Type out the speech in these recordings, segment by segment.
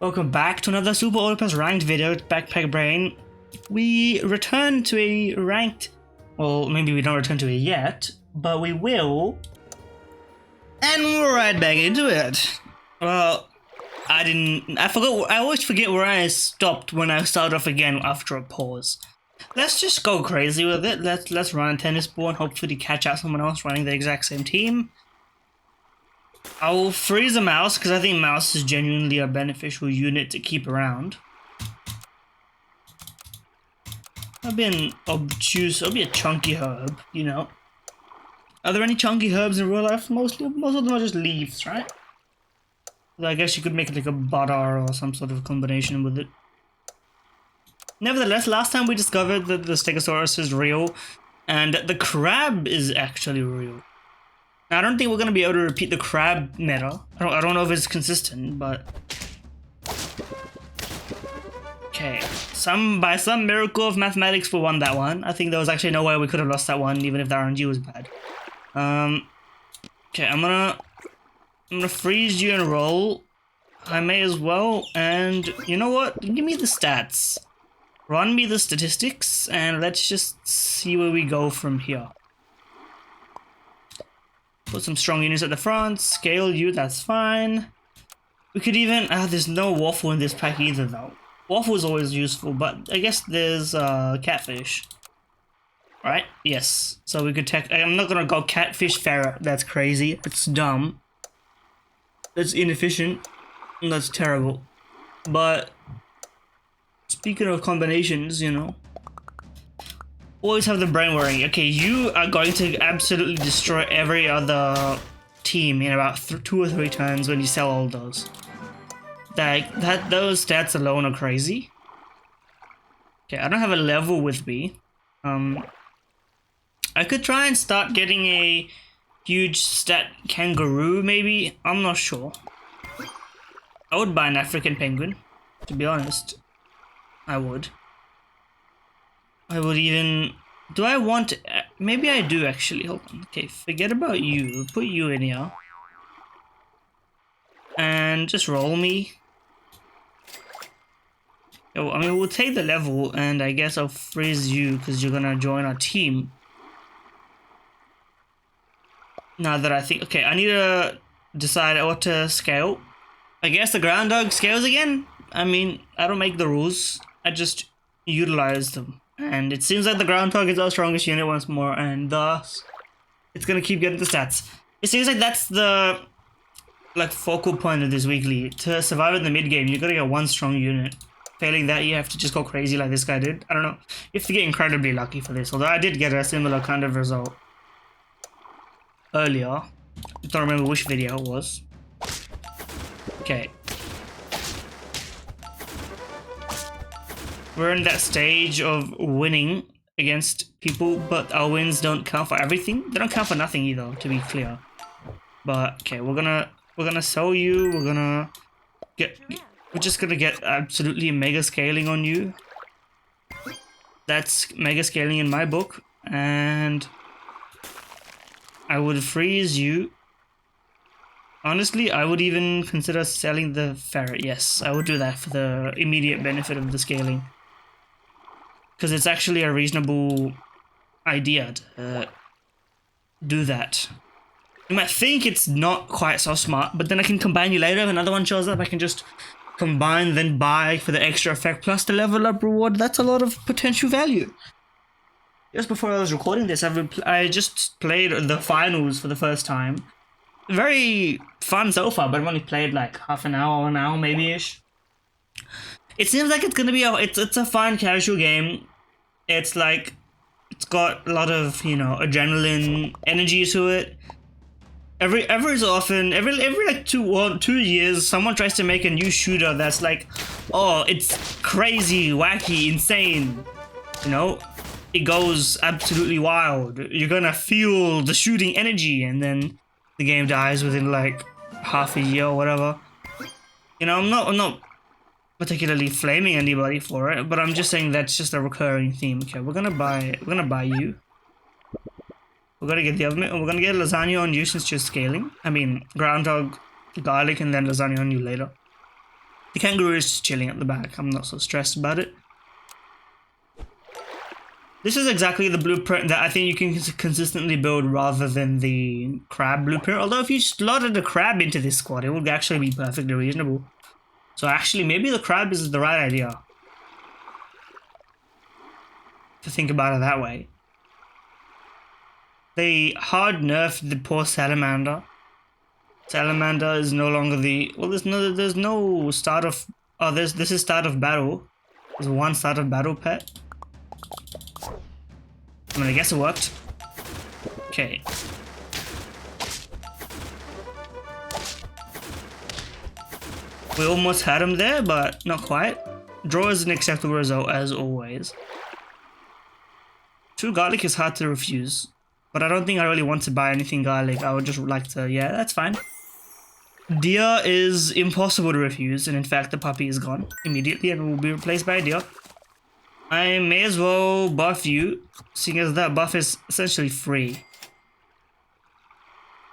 Welcome back to another Super Olympus ranked video. It's Backpack Brain. We return to a ranked, well, maybe we don't return to it yet, but we will. And we're right back into it. Well, I forgot, I always forget where I stopped when I start off again after a pause. Let's just go crazy with it. Let's run a tennis ball and hopefully catch out someone else running the exact same team. I will freeze a mouse because I think mouse is genuinely a beneficial unit to keep around. I'll be an obtuse, I'll be a chunky herb, you know. Are there any chunky herbs in real life? Most of them are just leaves, right? So I guess you could make like a butter or some sort of combination with it. Nevertheless, last time we discovered that the Stegosaurus is real and the crab is actually real. Now, I don't think we're going to be able to repeat the crab meta. I don't know if it's consistent, but... Okay, by some miracle of mathematics we won that one. I think there was actually no way we could have lost that one, even if the RNG was bad. Okay, I'm gonna freeze you and roll. I may as well, and you know what? Give me the stats. Run me the statistics, and let's just see where we go from here. Put some strong units at the front, scale you, that's fine. We could even, there's no waffle in this pack either though. Waffle is always useful, but I guess there's catfish. Right? Yes. So we could take, I'm not gonna go catfish ferret, that's crazy, it's dumb. That's inefficient, and that's terrible. But, speaking of combinations, you know. Always have the brain worrying. Okay, you are going to absolutely destroy every other team in about 2 or 3 turns when you sell all those. Those stats alone are crazy. Okay, I don't have a level with me. I could try and start getting a huge stat kangaroo, maybe. I'm not sure. I would buy an African penguin, to be honest. I would. I would even... Do I want... Maybe I do, actually. Hold on. Okay, forget about you. Put you in here. And just roll me. Oh, I mean, we'll take the level, and I guess I'll freeze you, because you're gonna join our team. Now that I think... Okay, I need to decide what to scale. I guess the groundhog scales again? I mean, I don't make the rules. I just utilize them. And it seems like the groundhog is our strongest unit once more, and thus it's gonna keep getting the stats. It seems like that's the focal point of this weekly. To survive in the mid game, you gotta get 1 strong unit. Failing that, you have to just go crazy like this guy did. I don't know. You have to get incredibly lucky for this. Although I did get a similar kind of result earlier. I don't remember which video it was. Okay. We're in that stage of winning against people, but our wins don't count for everything. They don't count for nothing either, to be clear. But okay, we're gonna sell you. We're just gonna get absolutely mega scaling on you. That's mega scaling in my book, and I would freeze you. Honestly, I would even consider selling the ferret. Yes, I would do that for the immediate benefit of the scaling. Because it's actually a reasonable idea to do that. You might think it's not quite so smart, but then I can combine you later. If another one shows up, I can just combine, then buy for the extra effect plus the level up reward. That's a lot of potential value. Just before I was recording this, I just played the finals for the first time. Very fun so far, but I've only played like half an hour maybe-ish. It seems like it's gonna be it's a fun casual game. It's like it's got a lot of, you know, adrenaline energy to it. Every so often, every like 2 years, someone tries to make a new shooter that's like, oh, it's crazy, wacky, insane. You know, it goes absolutely wild. You're gonna feel the shooting energy, and then the game dies within like half a year or whatever. You know, I'm not particularly flaming anybody for it, but I'm just saying that's just a recurring theme. Okay, we're gonna buy you. We're gonna get the oven, and we're gonna get lasagna on you since you're scaling. I mean, groundhog, garlic, and then lasagna on you later. The kangaroo is just chilling at the back. I'm not so stressed about it. This is exactly the blueprint that I think you can consistently build rather than the crab blueprint. Although if you slotted a crab into this squad, it would actually be perfectly reasonable. So actually, maybe the crab is the right idea. To think about it that way. They hard nerfed the poor Salamander. Salamander is no longer the... Well, there's no start of... Oh, this is start of battle. There's one start of battle pet. I mean, I guess it worked. Okay. We almost had him there, but not quite. Draw is an acceptable result, as always. 2 garlic is hard to refuse. But I don't think I really want to buy anything garlic. I would just like to... Yeah, that's fine. Deer is impossible to refuse. And in fact, the puppy is gone immediately and will be replaced by a deer. I may as well buff you, seeing as that buff is essentially free.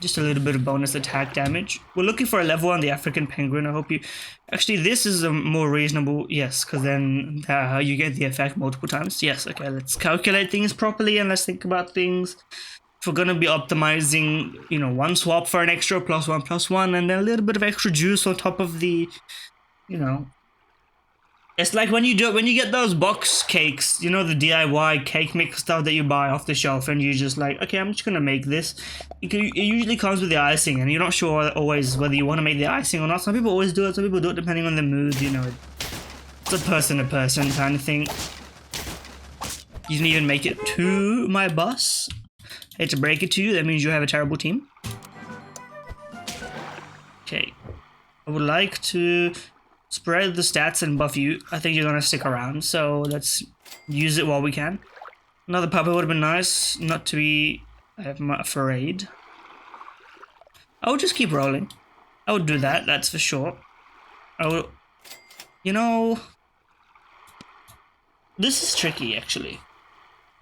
Just a little bit of bonus attack damage. We're looking for a level on the African penguin. I hope you... Actually, this is a more reasonable... Yes, because then you get the effect multiple times. Yes, okay, let's calculate things properly and let's think about things. If we're going to be optimizing, you know, 1 swap for an extra +1/+1 and then a little bit of extra juice on top of the, you know... It's like when you get those box cakes, you know, the DIY cake mix stuff that you buy off the shelf and you just like, okay, I'm just gonna make this. It usually comes with the icing and you're not sure always whether you want to make the icing or not. Some people always do it, some people do it depending on their mood, you know. It's a person-to-person kind of thing. You didn't even make it to my bus. Hate to break it to you, that means you have a terrible team. Okay. I would like to... spread the stats and buff you. I think you're gonna stick around, so let's use it while we can. Another puppet would have been nice, not to be afraid. I would just keep rolling. I would do that, that's for sure. I would... You know... This is tricky, actually.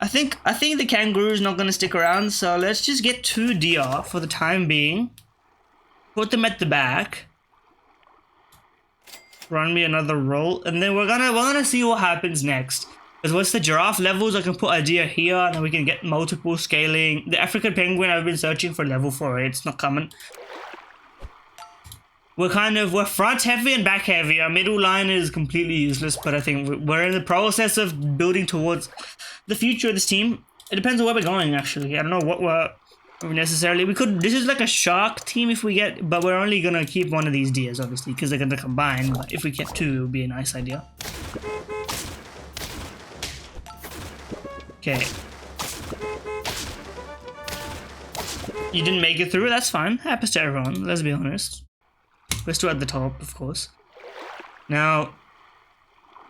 I think the kangaroo is not gonna stick around, so let's just get 2 deer for the time being. Put them at the back. Run me another roll, and then we're gonna see what happens next. Because once the giraffe levels, I can put a deer here, and then we can get multiple scaling. The African penguin, I've been searching for level 4, it's not coming. We're front heavy and back heavy. Our middle line is completely useless, but I think we're in the process of building towards the future of this team. It depends on where we're going, actually. I don't know what we're... necessarily we could... This is like a shark team if we get... But we're only gonna keep one of these deers, obviously, because they're gonna combine. But if we get 2, it would be a nice idea. Okay. You didn't make it through, that's fine. Happens to everyone, let's be honest. We're still at the top, of course. Now,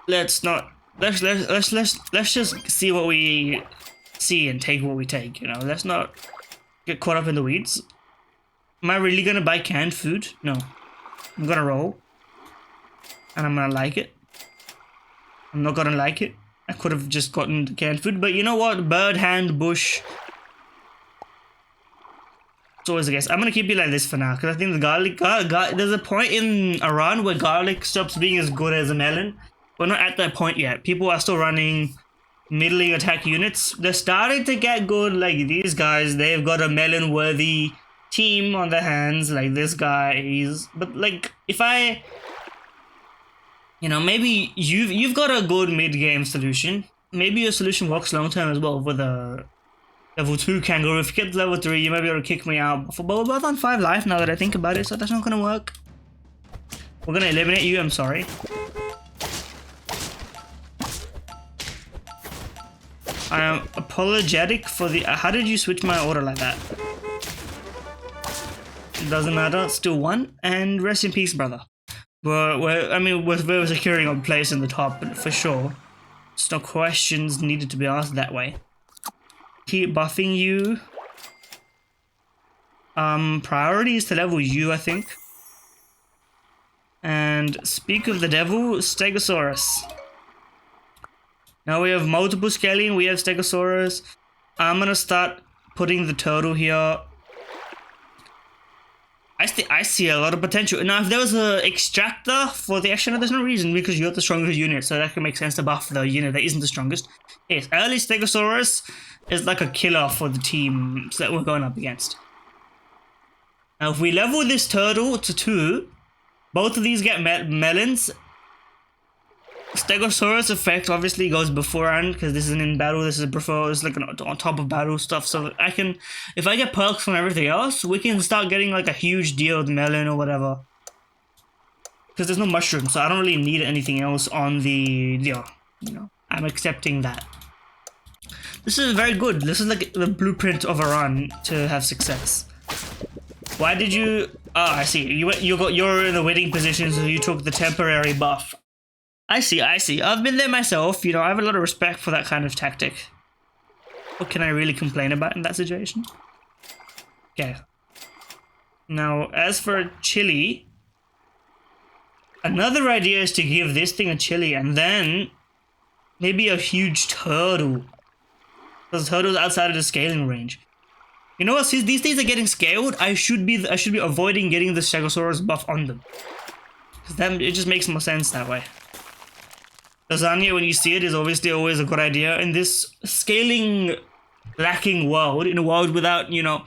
let's just see what we see and take what we take, you know. Let's not get caught up in the weeds. Am I really gonna buy canned food? No. I'm gonna roll. And I'm gonna like it. I'm not gonna like it. I could have just gotten canned food, but you know what? Bird, hand, bush. It's always a guess. I'm gonna keep it like this for now, because I think the garlic... there's a point in Iran where garlic stops being as good as a melon. We're not at that point yet. People are still running middling attack units. They're starting to get good, like these guys. They've got a melon-worthy team on their hands, like this guy. But like, if I... You know, maybe you've got a good mid-game solution. Maybe your solution works long-term as well with a level 2 kangaroo. If you get to level 3, you might be able to kick me out. But we're both on 5 life now that I think about it, so that's not gonna work. We're gonna eliminate you, I'm sorry. I am apologetic for the... how did you switch my order like that? It doesn't matter, still 1. And rest in peace, brother. We're securing our place in the top, for sure. There's no questions needed to be asked that way. Keep buffing you. Priority is to level you, I think. And speak of the devil, Stegosaurus. Now we have multiple scaling, we have Stegosaurus. I'm gonna start putting the turtle here. I see a lot of potential. Now, if there was an extractor for the extra, there's no reason because you're the strongest unit, so that can make sense to buff the unit that isn't the strongest. Yes, early Stegosaurus is like a killer for the teams that we're going up against. Now, if we level this turtle to 2, both of these get melons. Stegosaurus effect obviously goes beforehand because this isn't in battle. This is before. It's like on top of battle stuff. So I can, if I get perks from everything else, we can start getting like a huge deal with melon or whatever. Because there's no mushroom, so I don't really need anything else on the deal. You know, I'm accepting that. This is very good. This is like the blueprint of a run to have success. Why did you? Oh, I see. You're in the winning position, so you took the temporary buff. I see. I've been there myself. You know, I have a lot of respect for that kind of tactic. What can I really complain about in that situation? Okay. Now, as for chili, another idea is to give this thing a chili and then maybe a huge turtle. Because turtles outside of the scaling range. You know what? Since these things are getting scaled, I should be avoiding getting the Stegosaurus buff on them. Because then it just makes more sense that way. Lasagna, when you see it, is obviously always a good idea. In this scaling lacking world, in a world without, you know,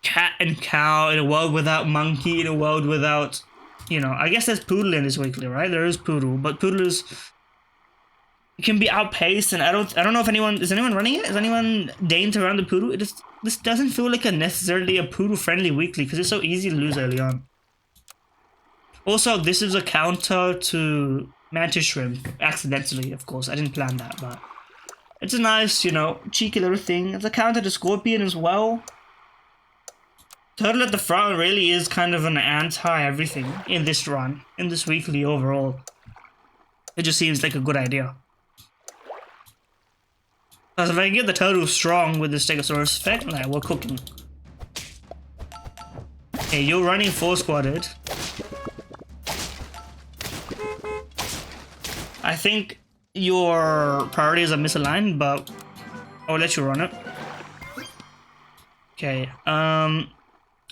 cat and cow, in a world without monkey, in a world without, you know, I guess there's poodle in this weekly, right? There is poodle, but poodle is, it can be outpaced, and I don't know if is anyone running it? Is anyone deigned to run the poodle? This doesn't feel like necessarily a poodle friendly weekly because it's so easy to lose early on. Also, this is a counter to mantis shrimp, accidentally, of course. I didn't plan that, but it's a nice, you know, cheeky little thing. It's a counter to scorpion as well. Turtle at the front really is kind of an anti-everything in this run, in this weekly overall. It just seems like a good idea. Because if I can get the turtle strong with the Stegosaurus effect, nah, we're cooking. Okay, you're running 4-squadded. I think your priorities are misaligned, but I'll let you run it. Okay, I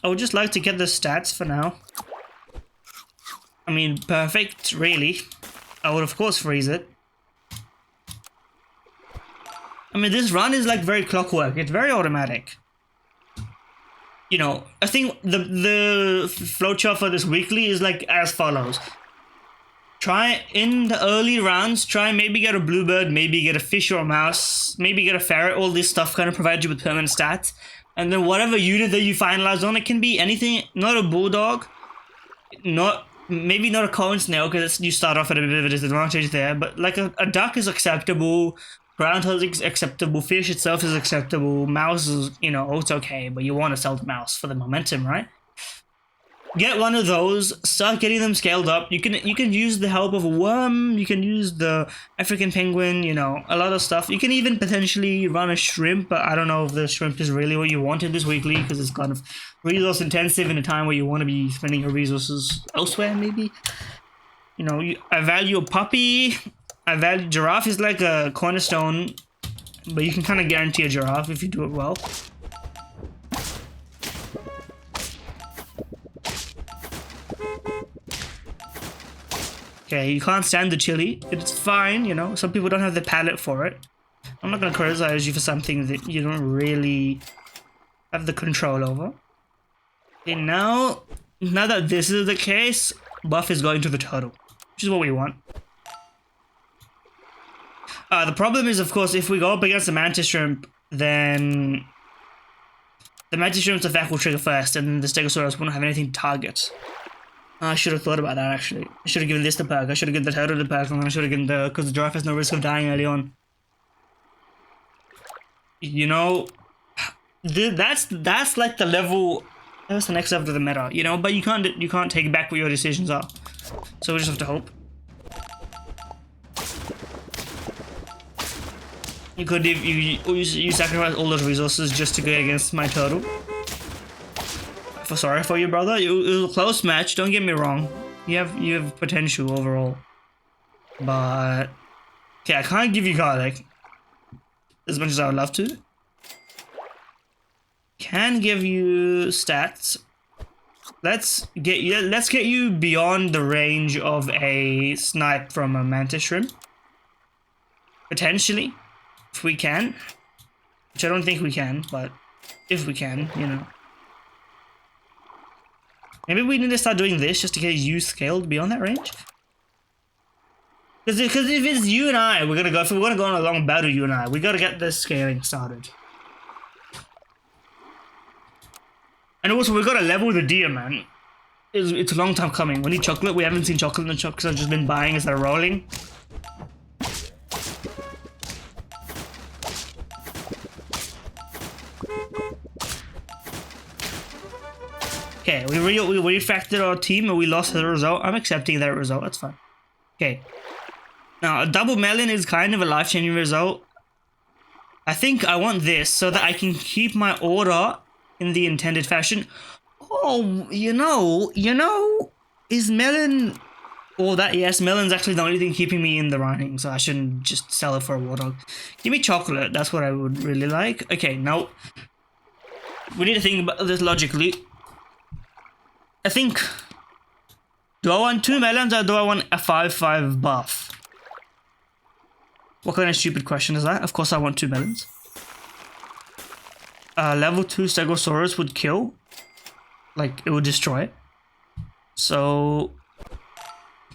would just like to get the stats for now. I mean, perfect, really. I would of course freeze it. I mean, this run is like very clockwork. It's very automatic. You know, I think the flowchart for this weekly is like as follows. Try in the early rounds, try maybe get a bluebird, maybe get a fish or a mouse, maybe get a ferret. All this stuff kind of provides you with permanent stats. And then whatever unit that you finalize on, it can be anything, not a bulldog, maybe not a cone snail because you start off at a bit of a disadvantage there, but like a duck is acceptable, groundhog is acceptable, fish itself is acceptable, mouse is, you know, it's okay, but you want to sell the mouse for the momentum, right? Get one of those, start getting them scaled up. You can use the help of a worm, you can use the African penguin, you know, a lot of stuff. You can even potentially run a shrimp, but I don't know if the shrimp is really what you wanted this weekly because it's kind of resource intensive in a time where you want to be spending your resources elsewhere, maybe. You know, I value a puppy, I value giraffe is like a cornerstone, but you can kind of guarantee a giraffe if you do it well. Okay, you can't stand the chili. It's fine, you know. Some people don't have the palate for it. I'm not going to criticize you for something that you don't really have the control over. Okay, now that this is the case, buff is going to the turtle, which is what we want. The problem is, of course, if we go up against the mantis shrimp, then the mantis shrimp's effect will trigger first, and the Stegosaurus won't have anything to target. I should have thought about that, actually. I should have given this the perk. I should have given the turtle the perk, and then I should have given because the giraffe has no risk of dying early on. You know, that's like the level. That's the next level of the meta, you know. But you can't take back what your decisions are. So we just have to hope. You could you sacrifice all those resources just to go against my turtle. Sorry for you, brother. It was a close match. Don't get me wrong. You have potential overall, but okay, I can't give you garlic as much as I would love to. Can give you stats. Let's get you beyond the range of a snipe from a mantis shrimp. Potentially, if we can. Which I don't think we can, but if we can, you know. Maybe we need to start doing this just to get you scaled beyond that range. Because if it's you and I, if we're gonna go on a long battle, you and I, we gotta get this scaling started. And also, we gotta level the deer, man. It's a long time coming. We need chocolate. We haven't seen chocolate in the shop because I've just been buying instead of rolling. Okay, we refactored our team and we lost the result. I'm accepting that result. That's fine. Okay. Now, a double melon is kind of a life-changing result. I think I want this so that I can keep my order in the intended fashion. Oh, you know, is melon... Or that, yes, melon's actually the only thing keeping me in the running, so I shouldn't just sell it for a warthog. Give me chocolate, that's what I would really like. Okay, now, we need to think about this logically. I think, do I want 2 melons or do I want a 5/5 buff? What kind of stupid question is that? Of course I want 2 melons. Level 2 Stegosaurus would kill. Like, it would destroy it. So,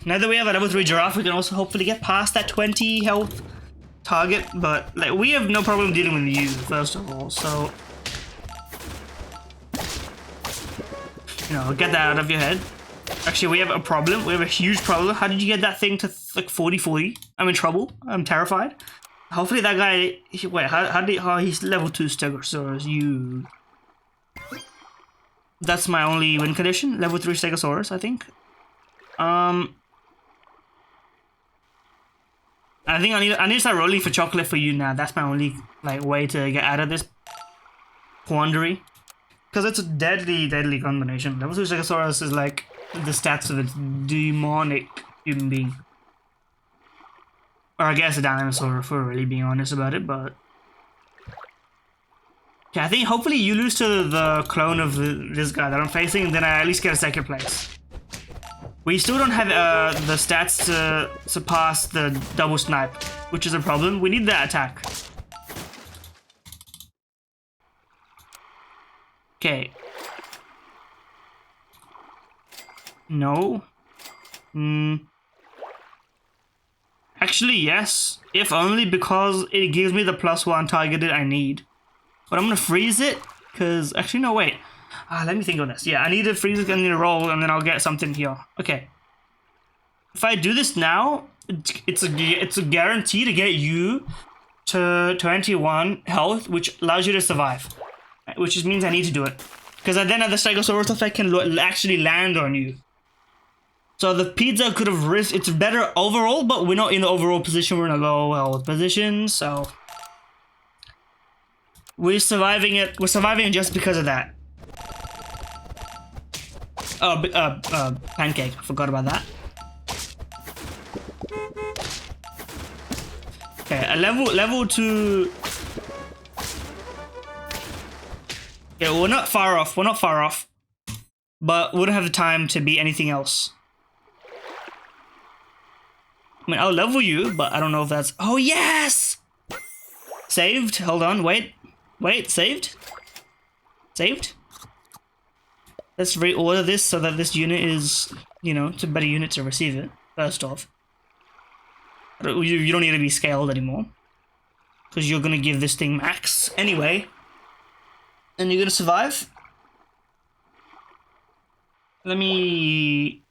now that we have a level 3 giraffe, we can also hopefully get past that 20 health target. But, like, we have no problem dealing with you, first of all, so... You know, get that out of your head. Actually, we have a problem. We have a huge problem. How did you get that thing to like 40-40? I'm in trouble. I'm terrified. Hopefully that guy... Wait, how he's level 2 Stegosaurus. You... That's my only win condition. Level 3 Stegosaurus, I think. I think I need to start rolling for chocolate for you now. That's my only like way to get out of this quandary. Because it's a deadly combination. Level 2 Stegosaurus is like the stats of a demonic human being. Or I guess a dinosaur, if we're really being honest about it, but... Okay, I think hopefully you lose to the clone of this guy that I'm facing, then I at least get a 2nd place. We still don't have the stats to surpass the double snipe, which is a problem. We need that attack. Okay. No. Actually, yes. If only because it gives me the +1 targeted I need. But I'm gonna freeze it, because... Actually, no, wait. Let me think on this. Yeah, I need to freeze it and then roll, and then I'll get something here. Okay. If I do this now, it's a guarantee to get you to 21 health, which allows you to survive. Which just means I need to do it. Because then the Stegosaurus effect can actually land on you. So the pizza could have risked... It's better overall, but we're not in the overall position. We're in a low health position, so... We're surviving it. We're surviving just because of that. Oh, pancake. I forgot about that. Okay, a level 2... Yeah, we're not far off. We're not far off. But we don't have the time to be anything else. I mean, I'll level you, but I don't know if that's... Oh, yes! Saved. Hold on. Wait. Wait. Saved? Saved? Let's reorder this so that this unit is, you know, it's a better unit to receive it, first off. You don't need to be scaled anymore. Because you're going to give this thing max anyway. And you're going to survive? Let me...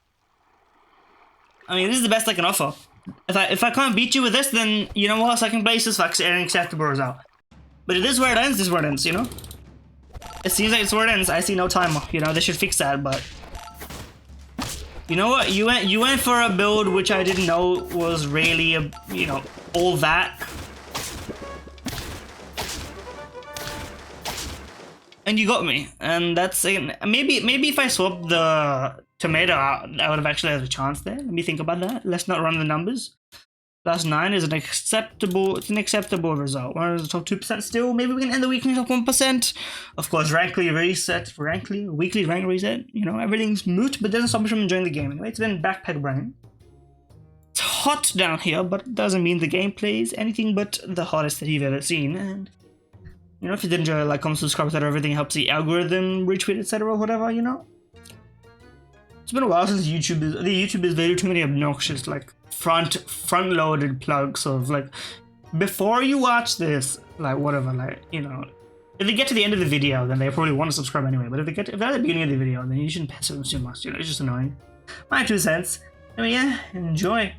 I mean, this is the best I can offer. If I can't beat you with this, then, you know what, 2nd place is an acceptable result. But if this is where it ends, this is where it ends, you know? It seems like it's where it ends. I see no timer. You know, they should fix that, but... You know what? You went for a build which I didn't know was really, you know, all that. And you got me. And that's... Maybe if I swapped the tomato out, I would have actually had a chance there. Let me think about that. Let's not run the numbers. Plus 9 is an acceptable result. We're in the top 2% still. Maybe we can end the week in the top 1%. Of course, weekly rank reset. You know, everything's moot, but doesn't stop me from enjoying the game. Anyway, it's been Backpack Brian. It's hot down here, but it doesn't mean the gameplay is anything but the hottest that you've ever seen. And you know, if you did enjoy, like, comment, subscribe, etc., everything helps the algorithm, retweet, etc., whatever. You know. It's been a while since YouTube is very too many obnoxious, like, front-loaded plugs of, like, before you watch this, like, whatever, like, you know, if they get to the end of the video, then they probably want to subscribe anyway, but if they're at the beginning of the video, then you shouldn't pester them too much, you know, it's just annoying. My 2 cents. Anyway, yeah, enjoy.